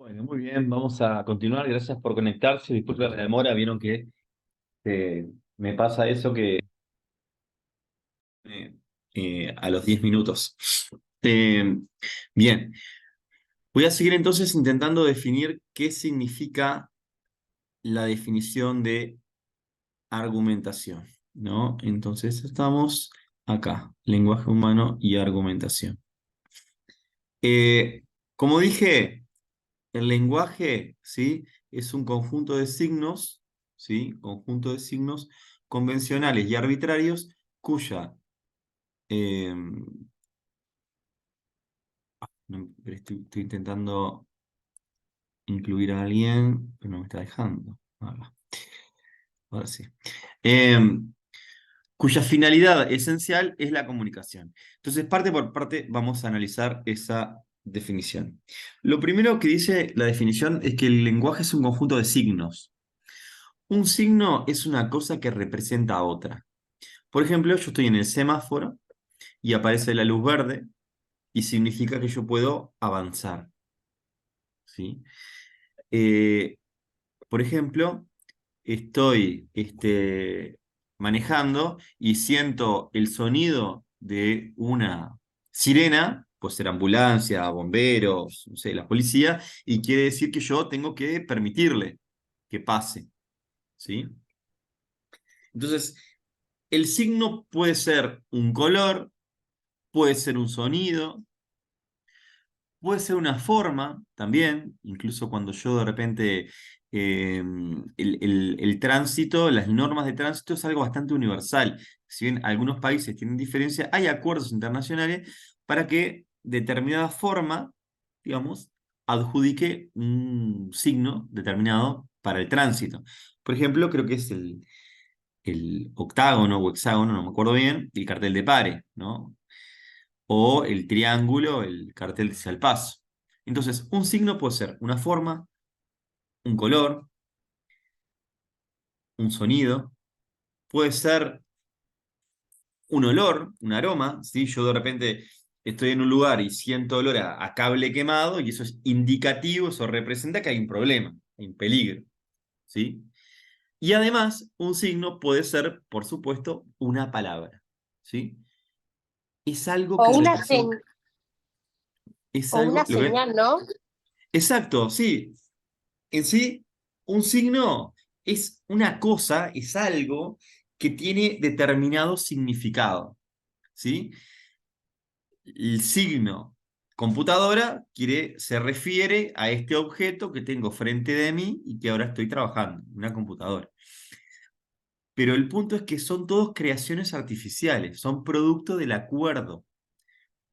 Bueno, muy bien, vamos a continuar. Gracias por conectarse. Disculpen la demora, vieron que me pasa eso que eh, a los 10 minutos. Eh, bien, voy a seguir entonces intentando definir qué significa la definición de argumentación, ¿no? Entonces estamos acá, lenguaje humano y argumentación. Eh, Como dije, el lenguaje, ¿sí? Es un conjunto de signos, ¿sí? Conjunto de signos convencionales y arbitrarios cuya... eh, pero estoy intentando incluir a alguien, pero no me está dejando. Ahora sí. Eh, Cuya finalidad esencial es la comunicación. Entonces, parte por parte, vamos a analizar esa definición. Lo primero que dice la definición es que el lenguaje es un conjunto de signos. Un signo es una cosa que representa a otra. Por ejemplo, yo estoy en el semáforo y aparece la luz verde y significa que yo puedo avanzar, ¿sí? Eh, por ejemplo, estoy manejando y siento el sonido de una sirena, puede ser ambulancia, bomberos, no sé, la policía, y quiere decir que yo tengo que permitirle que pase, ¿sí? Entonces, el signo puede ser un color, puede ser un sonido, puede ser una forma también, incluso cuando yo de repente el tránsito, las normas de tránsito es algo bastante universal. Si bien algunos países tienen diferencia, hay acuerdos internacionales para que determinada forma, digamos, adjudique un signo determinado para el tránsito. Por ejemplo, creo que es el octágono o hexágono, no me acuerdo bien, el cartel de pare, ¿no? O el triángulo, el cartel de Salpazo. Entonces, un signo puede ser una forma, un color, un sonido, puede ser un olor, un aroma, ¿sí? Yo de repente estoy en un lugar y siento olor a cable quemado y eso es indicativo, eso representa que hay un problema, hay un peligro, ¿sí? Y además, un signo puede ser, por supuesto, una palabra, ¿sí? Es algo O que una, representa, es o una algo, lo que... señal, ¿no? Exacto, sí. En sí, un signo es una cosa, es algo que tiene determinado significado, ¿sí? El signo computadora se refiere a este objeto que tengo frente de mí y que ahora estoy trabajando, una computadora. Pero el punto es que son todos creaciones artificiales, son producto del acuerdo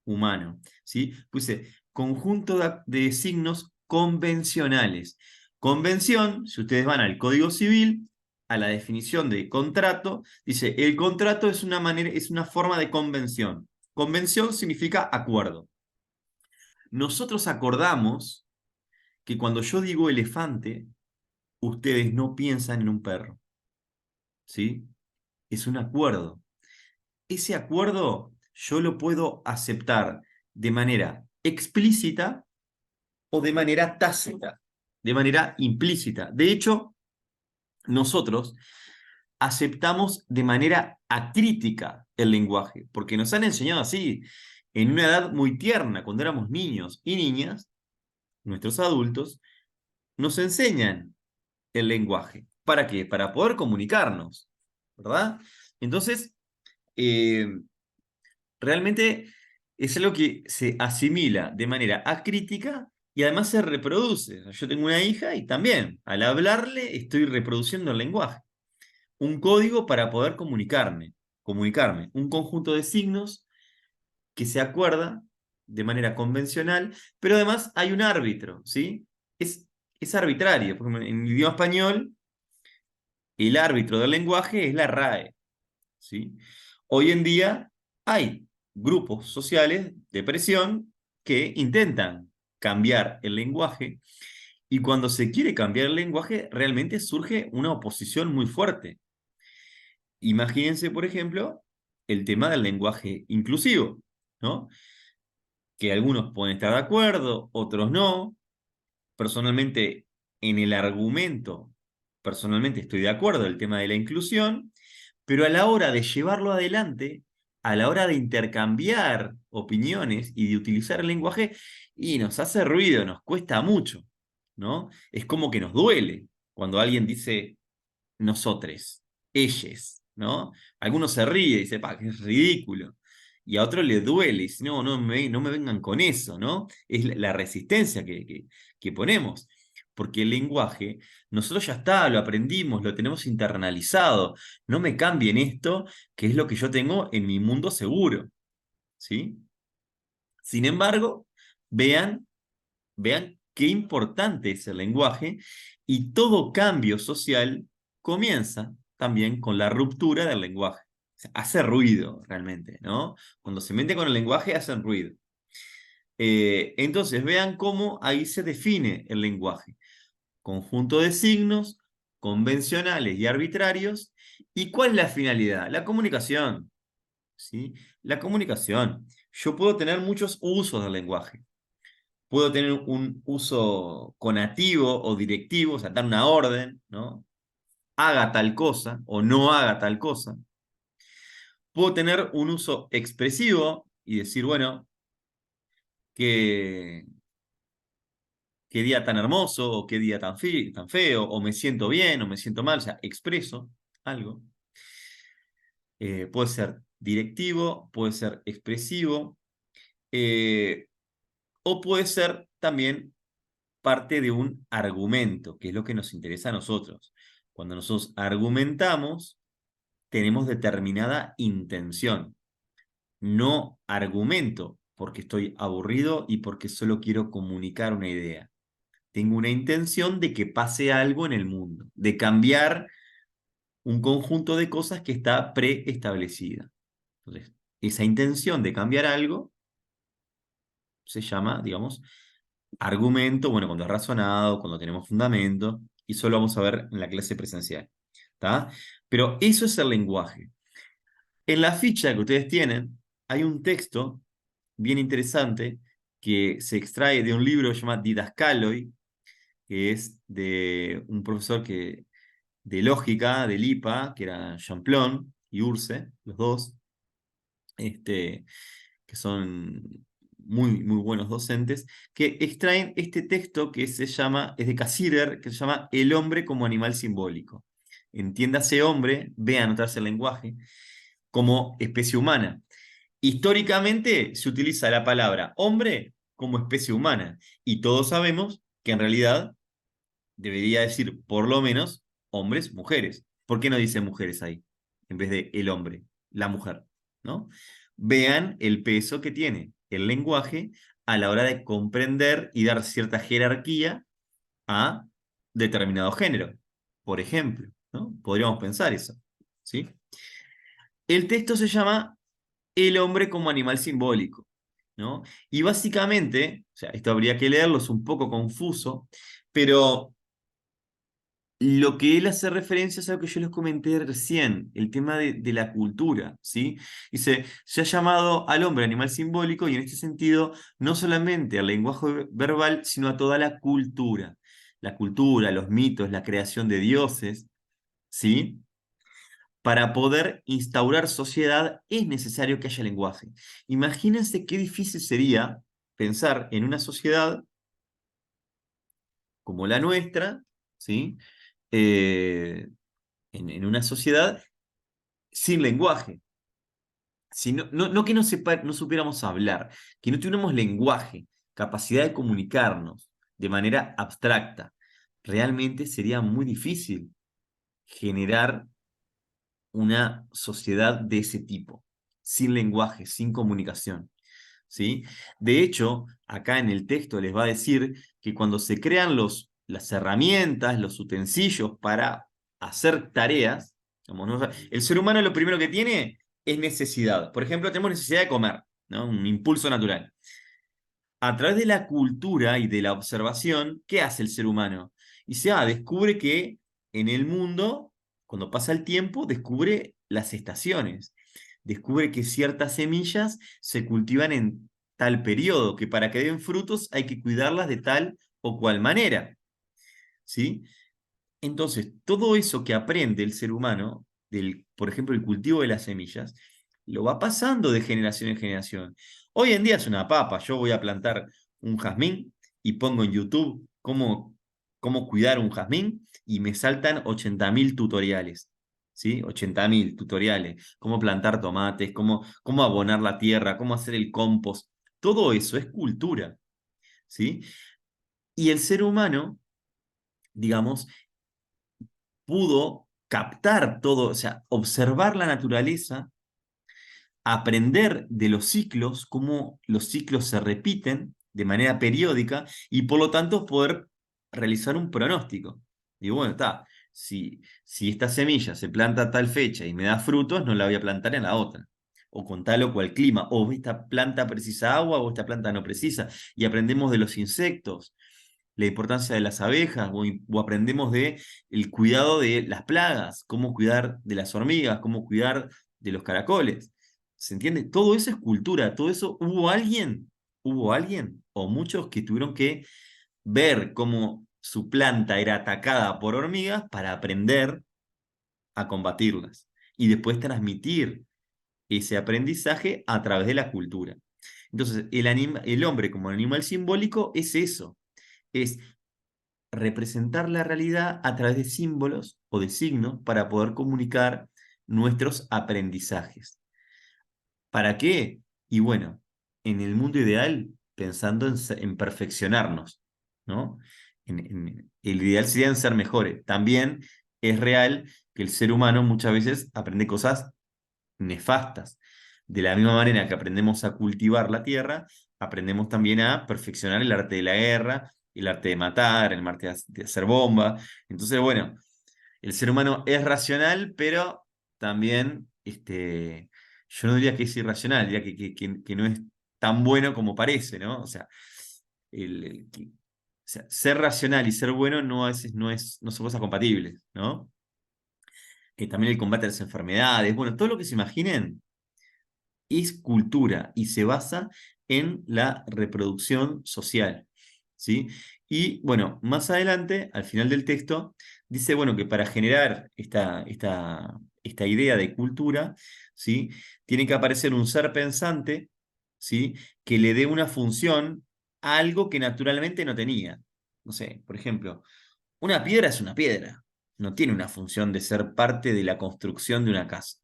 humano, ¿sí? Puse conjunto de signos convencionales. Convención, si ustedes van al Código Civil, a la definición de contrato, dice, el contrato es una manera, es una forma de convención. Convención significa acuerdo. Nosotros acordamos que cuando yo digo elefante, ustedes no piensan en un perro, ¿sí? Es un acuerdo. Ese acuerdo yo lo puedo aceptar de manera explícita o de manera tácita, de manera implícita. De hecho, nosotros aceptamos de manera acrítica el lenguaje, porque nos han enseñado así, en una edad muy tierna, cuando éramos niños y niñas, nuestros adultos, nos enseñan el lenguaje. ¿Para qué? Para poder comunicarnos, ¿verdad? Entonces, eh, realmente es algo que se asimila de manera acrítica y además se reproduce. O sea, yo tengo una hija y también al hablarle estoy reproduciendo el lenguaje. Un código para poder comunicarme. Un conjunto de signos que se acuerda de manera convencional, pero además hay un árbitro, ¿sí? Es arbitrario. Por ejemplo, en el idioma español, el árbitro del lenguaje es la RAE, ¿sí? Hoy en día hay grupos sociales de presión que intentan cambiar el lenguaje y cuando se quiere cambiar el lenguaje realmente surge una oposición muy fuerte. Imagínense, por ejemplo, el tema del lenguaje inclusivo, ¿no? Que algunos pueden estar de acuerdo, otros no, personalmente, en el argumento, personalmente estoy de acuerdo del tema de la inclusión, pero a la hora de llevarlo adelante, a la hora de intercambiar opiniones y de utilizar el lenguaje, y nos hace ruido, nos cuesta mucho, ¿no? Es como que nos duele cuando alguien dice nosotres, ellos, ¿no? Algunos se ríe y dice, pa, que es ridículo. Y a otro le duele y dice, no, no me vengan con eso, ¿no? Es la resistencia que ponemos. Porque el lenguaje, nosotros ya está, lo aprendimos, lo tenemos internalizado. No me cambien esto, que es lo que yo tengo en mi mundo seguro, ¿sí? Sin embargo, vean, vean qué importante es el lenguaje y todo cambio social comienza también con la ruptura del lenguaje. O sea, hace ruido realmente, ¿no? Cuando se mete con el lenguaje hacen ruido. Entonces, vean cómo ahí se define el lenguaje. Conjunto de signos convencionales y arbitrarios. ¿Y cuál es la finalidad? La comunicación, ¿sí? La comunicación. Yo puedo tener muchos usos del lenguaje. Puedo tener un uso conativo o directivo, o sea, dar una orden, ¿no? Haga tal cosa o no haga tal cosa. Puedo tener un uso expresivo y decir, bueno, qué, qué día tan hermoso, o qué día tan feo, o me siento bien, o me siento mal, o sea, expreso algo. Puede ser directivo, puede ser expresivo, eh, o puede ser también parte de un argumento, que es lo que nos interesa a nosotros. Cuando nosotros argumentamos, tenemos determinada intención. No argumento porque estoy aburrido y porque solo quiero comunicar una idea. Tengo una intención de que pase algo en el mundo, de cambiar un conjunto de cosas que está preestablecida. Entonces, esa intención de cambiar algo se llama, digamos, argumento, bueno, cuando es razonado, cuando tenemos fundamento, y eso lo vamos a ver en la clase presencial. ¿Está? Pero eso es el lenguaje. En la ficha que ustedes tienen, hay un texto bien interesante que se extrae de un libro que se llama Didascaloi, que es de un profesor de lógica del IPA, que era Champlon y Urse, los dos, que son muy buenos docentes, que extraen este texto que se llama, es de Cassirer, que se llama El hombre como animal simbólico. Entiéndase hombre, ve a anotarse el lenguaje, como especie humana. Históricamente se utiliza la palabra hombre como especie humana, y todos sabemos que en realidad debería decir por lo menos hombres, mujeres. ¿Por qué no dice mujeres ahí? En vez de el hombre, la mujer, ¿no? Vean el peso que tiene el lenguaje a la hora de comprender y dar cierta jerarquía a determinado género. Por ejemplo, ¿no? Podríamos pensar eso, ¿sí? El texto se llama El hombre como animal simbólico, ¿no? Y básicamente, o sea, esto habría que leerlo, es un poco confuso, pero lo que él hace referencia es a lo que yo les comenté recién, el tema de la cultura, ¿sí? Dice, se ha llamado al hombre animal simbólico y en este sentido no solamente al lenguaje verbal, sino a toda la cultura. La cultura, los mitos, la creación de dioses, ¿sí? Para poder instaurar sociedad es necesario que haya lenguaje. Imagínense qué difícil sería pensar en una sociedad como la nuestra, ¿sí? Eh, en una sociedad sin lenguaje. Si no que no supiéramos hablar, que no tuviéramos lenguaje, capacidad de comunicarnos de manera abstracta. Realmente sería muy difícil generar una sociedad de ese tipo, sin lenguaje, sin comunicación. ¿Sí? De hecho, acá en el texto les va a decir que cuando se crean las herramientas, los utensilios para hacer tareas, digamos, ¿no? El ser humano lo primero que tiene es necesidad. Por ejemplo, tenemos necesidad de comer, ¿no? Un impulso natural. A través de la cultura y de la observación, ¿qué hace el ser humano? Y descubre que en el mundo, cuando pasa el tiempo, descubre las estaciones. Descubre que ciertas semillas se cultivan en tal periodo, que para que den frutos hay que cuidarlas de tal o cual manera, ¿sí? Entonces, todo eso que aprende el ser humano, por ejemplo, el cultivo de las semillas, lo va pasando de generación en generación. Hoy en día es una papa. Yo voy a plantar un jazmín y pongo en YouTube cómo cuidar un jazmín y me saltan 80.000 tutoriales. ¿Sí? 80.000 tutoriales. Cómo plantar tomates, cómo abonar la tierra, cómo hacer el compost. Todo eso es cultura. ¿Sí? Y el ser humano, digamos, pudo captar todo, o sea, observar la naturaleza, aprender de los ciclos, cómo los ciclos se repiten de manera periódica y por lo tanto poder realizar un pronóstico. Digo, bueno, está, si esta semilla se planta a tal fecha y me da frutos, no la voy a plantar en la otra. O con tal o cual clima, o esta planta precisa agua o esta planta no precisa. Y aprendemos de los insectos, la importancia de las abejas, o aprendemos de el cuidado de las plagas, cómo cuidar de las hormigas, cómo cuidar de los caracoles. ¿Se entiende? Todo eso es cultura, todo eso hubo alguien o muchos que tuvieron que ver cómo su planta era atacada por hormigas para aprender a combatirlas y después transmitir ese aprendizaje a través de la cultura. Entonces, el hombre como animal simbólico es eso, es representar la realidad a través de símbolos o de signos para poder comunicar nuestros aprendizajes. ¿Para qué? Y bueno, en el mundo ideal, pensando en perfeccionarnos, ¿no? El ideal sería en ser mejores. También es real que el ser humano muchas veces aprende cosas nefastas. De la misma manera que aprendemos a cultivar la tierra, aprendemos también a perfeccionar el arte de la guerra, el arte de matar, el arte de hacer bomba. Entonces, bueno, el ser humano es racional, pero también, yo no diría que es irracional, diría que no es tan bueno como parece, ¿no? O sea, o sea, ser racional y ser bueno no, a veces no son cosas compatibles, ¿no? También el combate a las enfermedades, bueno, todo lo que se imaginen es cultura y se basa en la reproducción social, ¿sí? Y bueno, más adelante, al final del texto, dice, bueno, que para generar esta idea de cultura, ¿sí? Tiene que aparecer un ser pensante, ¿sí? Que le dé una función a algo que naturalmente no tenía. No sé, por ejemplo, una piedra es una piedra, no tiene una función de ser parte de la construcción de una casa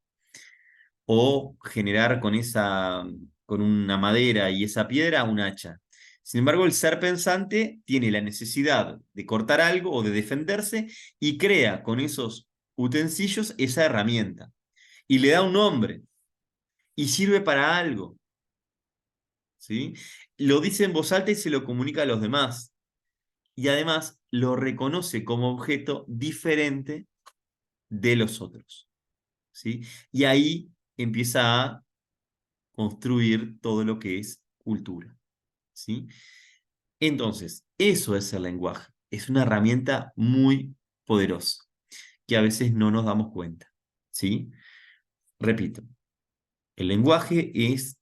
o generar con una madera y esa piedra un hacha. Sin embargo, el ser pensante tiene la necesidad de cortar algo o de defenderse y crea con esos utensilios esa herramienta y le da un nombre y sirve para algo, ¿sí? Lo dice en voz alta y se lo comunica a los demás y además lo reconoce como objeto diferente de los otros, ¿sí? Y ahí empieza a construir todo lo que es cultura, ¿sí? Entonces, eso es el lenguaje. Es una herramienta muy poderosa que a veces no nos damos cuenta, ¿sí? Repito, el lenguaje es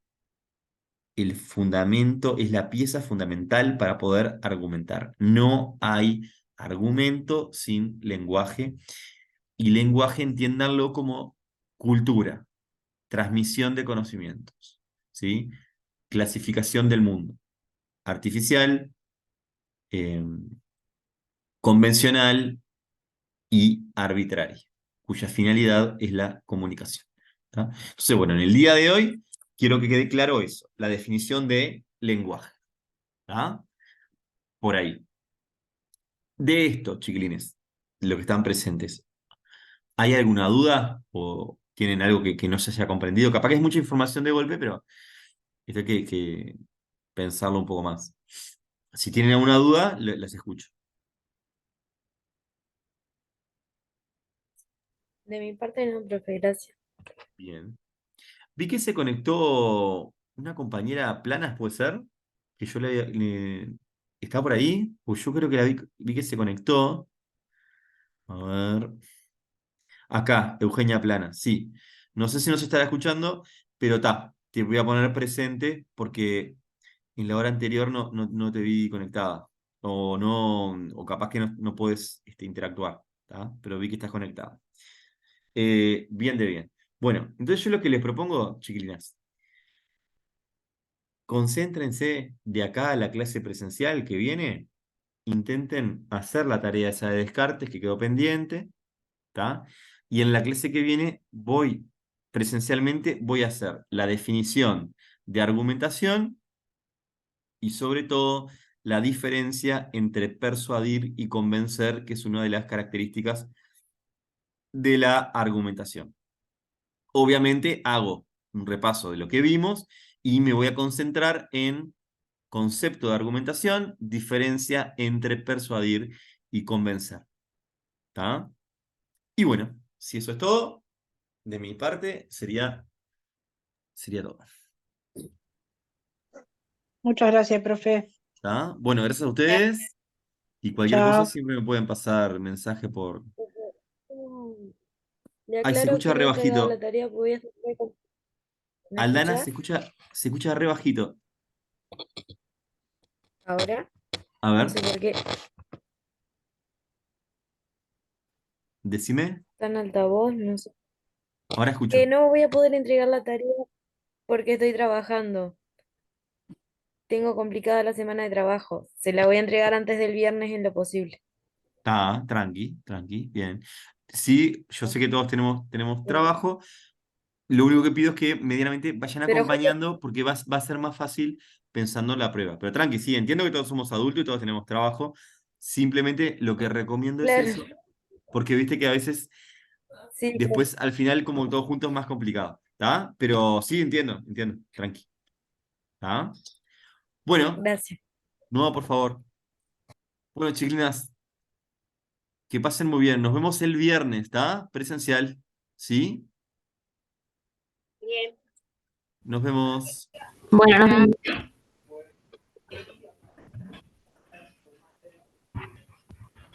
el fundamento, es la pieza fundamental para poder argumentar. No hay argumento sin lenguaje y lenguaje entiéndanlo como cultura, transmisión de conocimientos, ¿sí? Clasificación del mundo, artificial, eh, convencional y arbitraria, cuya finalidad es la comunicación. ¿Tá? Entonces, bueno, en el día de hoy quiero que quede claro eso, la definición de lenguaje. ¿Tá? Por ahí. De esto, chiquilines, lo que están presentes, ¿hay alguna duda o tienen algo que no se haya comprendido? Capaz que es mucha información de golpe, pero esto hay que pensarlo un poco más. Si tienen alguna duda, las escucho. De mi parte no, profe, gracias. Bien. Vi que se conectó una compañera Planas, ¿puede ser? Que yo ¿Está por ahí? Pues yo creo que vi que se conectó. A ver. Acá, Eugenia Plana, sí. No sé si nos estará escuchando, pero te voy a poner presente porque en la hora anterior no te vi conectada. o no, o capaz que no puedes interactuar, ¿tá? Pero vi que estás conectado. Bien de bien. Bueno, entonces yo lo que les propongo, chiquilinas, concéntrense de acá a la clase presencial que viene, intenten hacer la tarea esa de Descartes que quedó pendiente, ¿tá? Y en la clase que viene presencialmente, voy a hacer la definición de argumentación y sobre todo la diferencia entre persuadir y convencer, que es una de las características de la argumentación. Obviamente hago un repaso de lo que vimos y me voy a concentrar en concepto de argumentación, diferencia entre persuadir y convencer. ¿Está? Y bueno, si eso es todo, de mi parte sería todo. Muchas gracias, profe. ¿Está? Bueno, gracias a ustedes y cualquier cosa Chao. siempre me pueden pasar mensaje por... Mm, Le Ay, se aclaro escucha que no re he entregado la bajito. tarea porque voy a hacer ¿Me Aldana, escuchás se escucha re bajito. ahora? A No ver, sé por qué. decime. Está en altavoz, no sé. Ahora Que escucho. no voy a poder entregar la tarea porque estoy trabajando. Tengo complicada la semana de trabajo. Se la voy a entregar antes del viernes en lo posible. Está, tranqui, tranqui, bien. Sí, yo sé que todos tenemos trabajo. Lo único que pido es que medianamente vayan Pero justo, acompañando porque va a ser más fácil pensando en la prueba. Pero tranqui, sí, entiendo que todos somos adultos y todos tenemos trabajo. Simplemente lo que recomiendo es claro, eso, porque viste que a veces sí, después al final como todos juntos es más complicado. ¿Está? Pero sí, entiendo, tranqui. ¿Está? Bueno, gracias. no, por favor. Bueno, chiquilinas, que pasen muy bien. Nos vemos el viernes, ¿está? Presencial. ¿Sí? Bien. Nos vemos. Bueno, nos vemos.